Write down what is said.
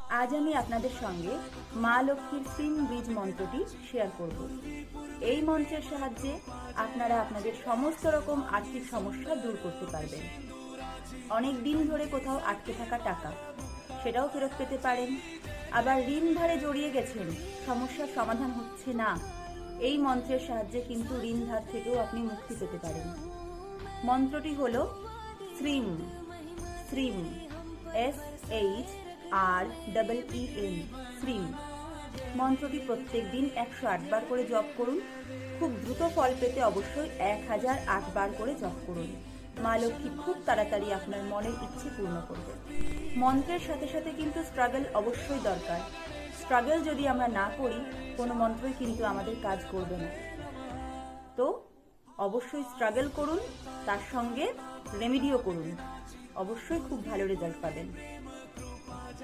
আজ আমি আপনাদের সঙ্গে মা লক্ষ্মীর শ্রীম বীজ মন্ত্রটি শেয়ার করব। এই মন্ত্রের সাহায্যে আপনারা আপনাদের সমস্ত রকম আর্থিক সমস্যা দূর করতে পারবেন। অনেক দিন ধরে কোথাও আটকে থাকা টাকা সেটাও ফেরত পেতে পারেন। আবার ঋণ ধারে জড়িয়ে গেছেন, সমস্যার সমাধান হচ্ছে না, এই মন্ত্রের সাহায্যে কিন্তু ঋণ ধার থেকেও আপনি মুক্তি পেতে পারেন। মন্ত্রটি হল শ্রীম। শ্রীম, SHREEM, শ্রীম। মন্ত্রটি প্রত্যেক দিন 108 বার করে জপ করুন। খুব দ্রুত ফল পেতে অবশ্যই 1008 বার করে জপ করুন। মা লক্ষ্মী খুব তাড়াতাড়ি আপনার মনের ইচ্ছে পূর্ণ করবে। মন্ত্রের সাথে সাথে কিন্তু স্ট্রাগল অবশ্যই দরকার। স্ট্রাগল যদি আমরা না করি, কোনো মন্ত্রই কিন্তু আমাদের কাজ করবে না। তো অবশ্যই স্ট্রাগল করুন, তার সঙ্গে রেমেডিও করুন, অবশ্যই খুব ভালো রেজাল্ট পাবেন।